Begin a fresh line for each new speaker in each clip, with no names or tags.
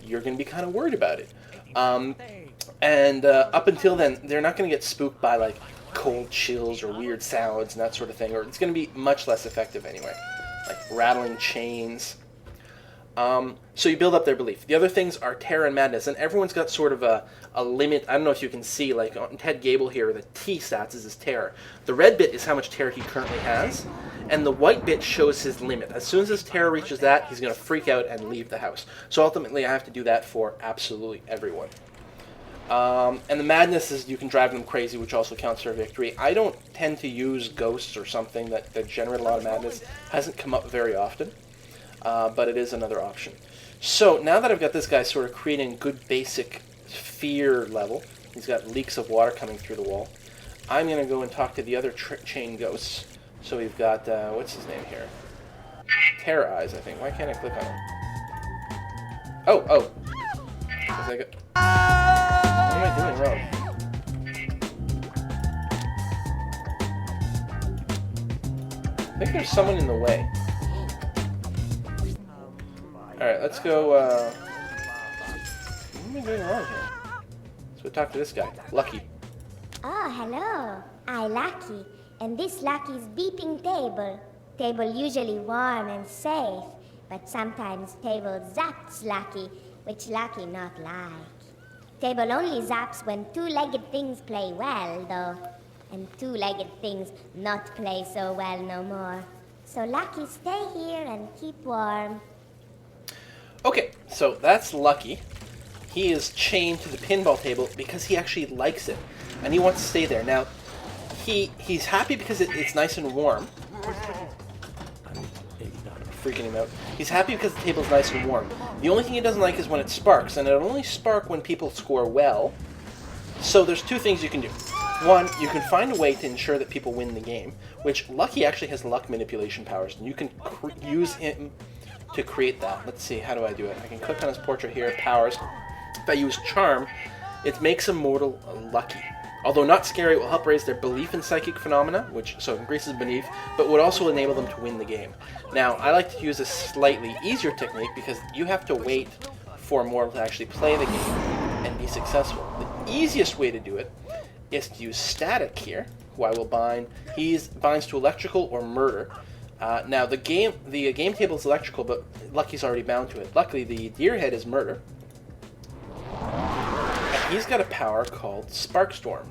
you're going to be kind of worried about it. And up until then, they're not going to get spooked by like cold chills or weird sounds and that sort of thing, or it's going to be much less effective anyway, like rattling chains. So you build up their belief. The other things are terror and madness, and everyone's got sort of a limit. I don't know if you can see, like on Ted Gable here, the T stats is his terror. The red bit is how much terror he currently has, and the white bit shows his limit. As soon as his terror reaches that, he's going to freak out and leave the house. So ultimately, I have to do that for absolutely everyone. And the madness is you can drive them crazy, which also counts for a victory. I don't tend to use ghosts or something that generate a lot of madness. Hasn't come up very often, but it is another option. So now that I've got this guy sort of creating a good basic fear level, he's got leaks of water coming through the wall, I'm going to go and talk to the other chain ghosts. So we've got, what's his name here? Terror Eyes, I think. Why can't I click on him? Oh. What am I doing wrong? I think there's someone in the way. Alright, let's go, what am I doing wrong here? So we talk to this guy, Lucky.
Oh, hello. I Lucky, and this Lucky's beeping table. Table usually warm and safe, but sometimes table zaps Lucky, which Lucky not like. Table only zaps when two-legged things play well, though, and two-legged things not play so well no more. So Lucky, stay here and keep warm.
Okay, so that's Lucky. He is chained to the pinball table because he actually likes it, and he wants to stay there. Now, he's happy because it's nice and warm. Freaking him out. He's happy because the table's nice and warm. The only thing he doesn't like is when it sparks, and it'll only spark when people score well. So there's two things you can do. One, you can find a way to ensure that people win the game, which Lucky actually has luck manipulation powers, and you can use him to create that. Let's see, how do I do it? I can click on his portrait here, powers. If I use Charm, it makes a mortal lucky. Although not scary, it will help raise their belief in psychic phenomena, so it increases belief, but would also enable them to win the game. Now, I like to use a slightly easier technique because you have to wait for a mortal to actually play the game and be successful. The easiest way to do it is to use Static here, who I will bind. He binds to electrical or murder. Now, the game table is electrical, but Lucky's already bound to it. Luckily, the deer head is murder. And he's got a power called Spark Storm.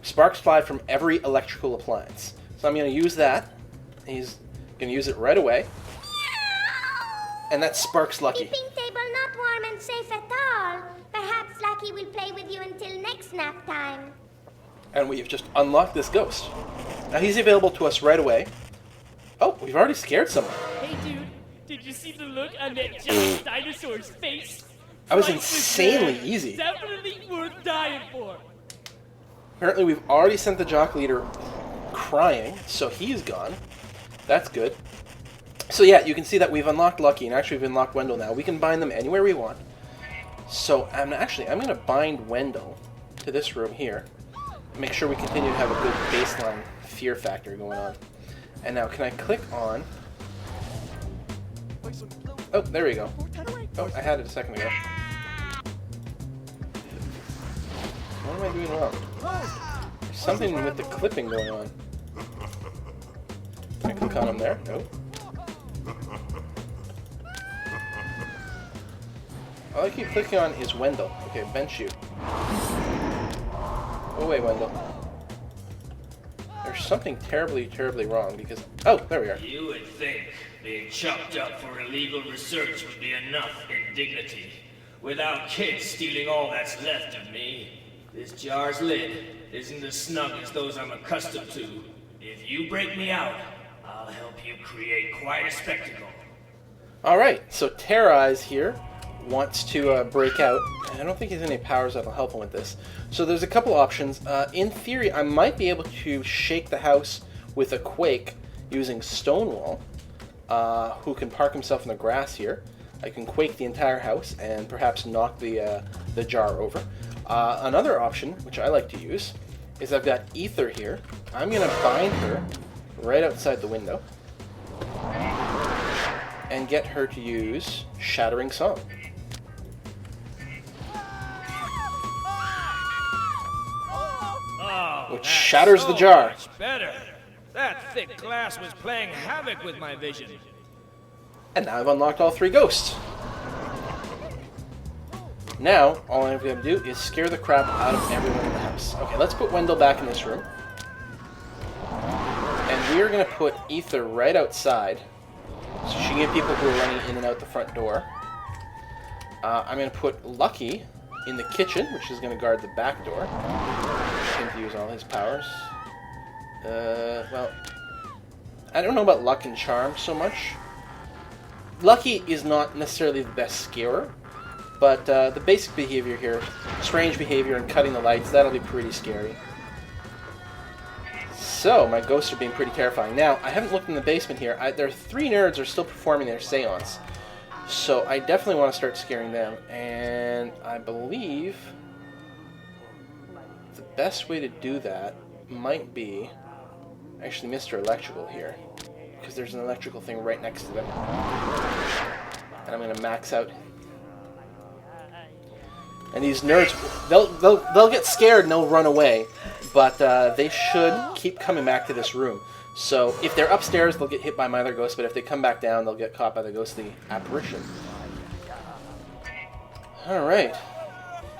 Sparks fly from every electrical appliance. So I'm going to use that. He's going to use it right away. And that sparks Lucky.
Keeping table not warm and safe at all. Perhaps Lucky will play with you until next nap time.
And we've just unlocked this ghost. Now he's available to us right away. Oh, we've already scared someone.
Hey dude, did you see the look on that giant dinosaur's face?
That was insanely easy.
Definitely worth dying for.
Apparently we've already sent the jock leader crying, so he's gone. That's good. So yeah, you can see that we've unlocked Lucky, and actually we've unlocked Wendell now. We can bind them anywhere we want. So I'm going to bind Wendell to this room here. Make sure we continue to have a good baseline fear factor going on. And now, can I click on... Oh, there we go. Oh, I had it a second ago. What am I doing wrong? There's something with the clipping going on. Can I click on him there? Nope. All I keep clicking on is Wendell. Okay, bench you. Go away, Wendell. There's something terribly, terribly wrong because... Oh, there we are.
You would think being chopped up for illegal research would be enough indignity. Without kids stealing all that's left of me, this jar's lid isn't as snug as those I'm accustomed to. If you break me out, I'll help you create quite a spectacle.
Alright, so Terror Eyes here wants to break out. I don't think he has any powers that'll help him with this. So there's a couple options. In theory, I might be able to shake the house with a quake using Stonewall, who can park himself in the grass here. I can quake the entire house and perhaps knock the jar over. Another option, which I like to use, is I've got Ether here. I'm going to bind her right outside the window and get her to use Shattering Song. which
That's
shatters the
so
jar.
much better. That thick glass was playing havoc with my vision.
And now I've unlocked all 3 ghosts. Now, all I've got to do is scare the crap out of everyone in the house. Okay, let's put Wendell back in this room. And we are going to put Ether right outside, so she can get people who are running in and out the front door. I'm going to put Lucky in the kitchen, which is going to guard the back door. Get him to use all his powers. Well, I don't know about Luck and Charm so much. Lucky is not necessarily the best scarer, but the basic behavior here, strange behavior and cutting the lights, that'll be pretty scary. So, my ghosts are being pretty terrifying. Now, I haven't looked in the basement here. There are 3 nerds are still performing their seance. So, I definitely want to start scaring them. And I believe the best way to do that might be actually Mr. Electrical here. Because there's an electrical thing right next to them. And I'm going to max out. And these nerds, they'll get scared and they'll run away. But they should keep coming back to this room. So if they're upstairs, they'll get hit by my other ghost. But if they come back down, they'll get caught by the ghostly apparition. Alright.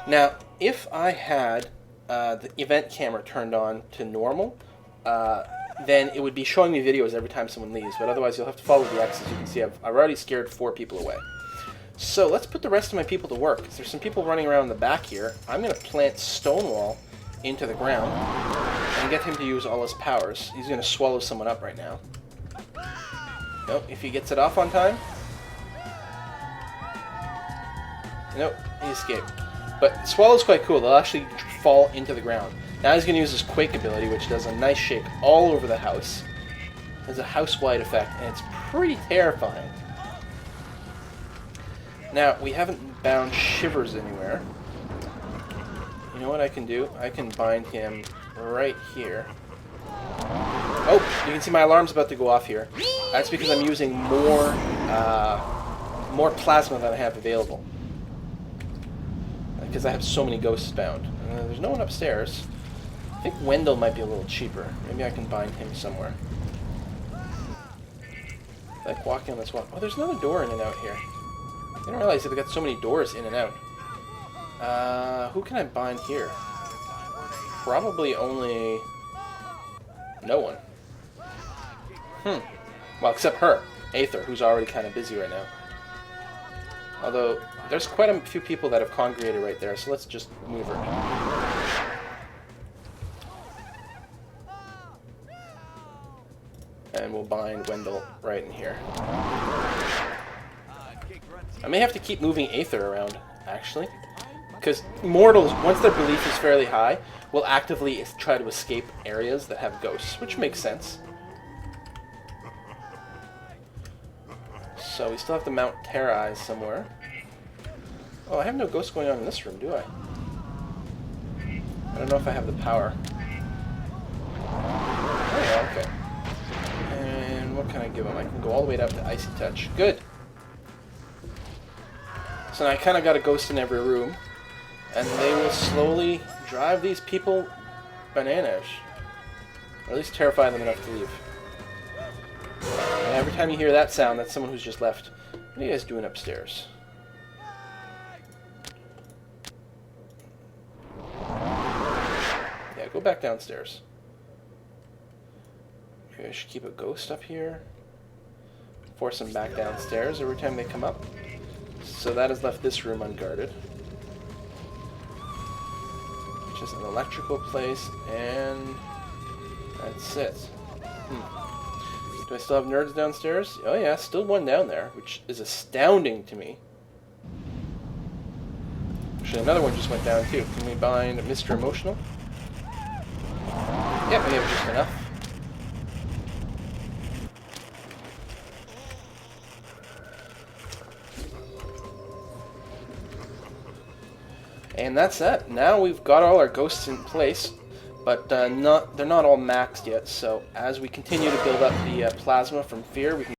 Now, if I had the event camera turned on to normal, then it would be showing me videos every time someone leaves. But otherwise, you'll have to follow the X. As you can see, I've already scared 4 people away. So let's put the rest of my people to work. There's some people running around in the back here. I'm going to plant Stonewall into the ground and get him to use all his powers. He's going to swallow someone up right now. Nope, if he gets it off on time. Nope, he escaped. But Swallow's quite cool. They'll actually fall into the ground. Now he's going to use his Quake ability, which does a nice shake all over the house. There's a house-wide effect, and it's pretty terrifying. Now, we haven't bound Shivers anywhere. You know what I can do? I can bind him right here. Oh, you can see my alarm's about to go off here. That's because I'm using more plasma than I have available. Because I have so many ghosts bound. There's no one upstairs. I think Wendell might be a little cheaper. Maybe I can bind him somewhere. Like walking on this wall. Oh, there's another door in and out here. I didn't realize that they've got so many doors in and out. Who can I bind here? Probably only... no one. Well, except her. Aether, who's already kind of busy right now. Although, there's quite a few people that have congregated right there, so let's just move her. And we'll bind Wendell right in here. I may have to keep moving Aether around, actually. Because mortals, once their belief is fairly high, will actively try to escape areas that have ghosts, which makes sense. So we still have to mount Terra Eyes somewhere. Oh, I have no ghosts going on in this room, do I? I don't know if I have the power. Oh yeah, okay. And what can I give them? I can go all the way down to Icy Touch. Good! So now I kind of got a ghost in every room. And they will slowly drive these people bananas. Or at least terrify them enough to leave. And every time you hear that sound, that's someone who's just left. What are you guys doing upstairs? Yeah, go back downstairs. Maybe I should keep a ghost up here. Force them back downstairs every time they come up. So that has left this room unguarded. Which is an electrical place, and that's it. Do I still have nerds downstairs? Oh yeah, still one down there, which is astounding to me. Actually, another one just went down too. Can we bind Mr. Emotional? Yep, we have just enough. And that's that. Now we've got all our ghosts in place, but they're not all maxed yet. So as we continue to build up the plasma from fear, we can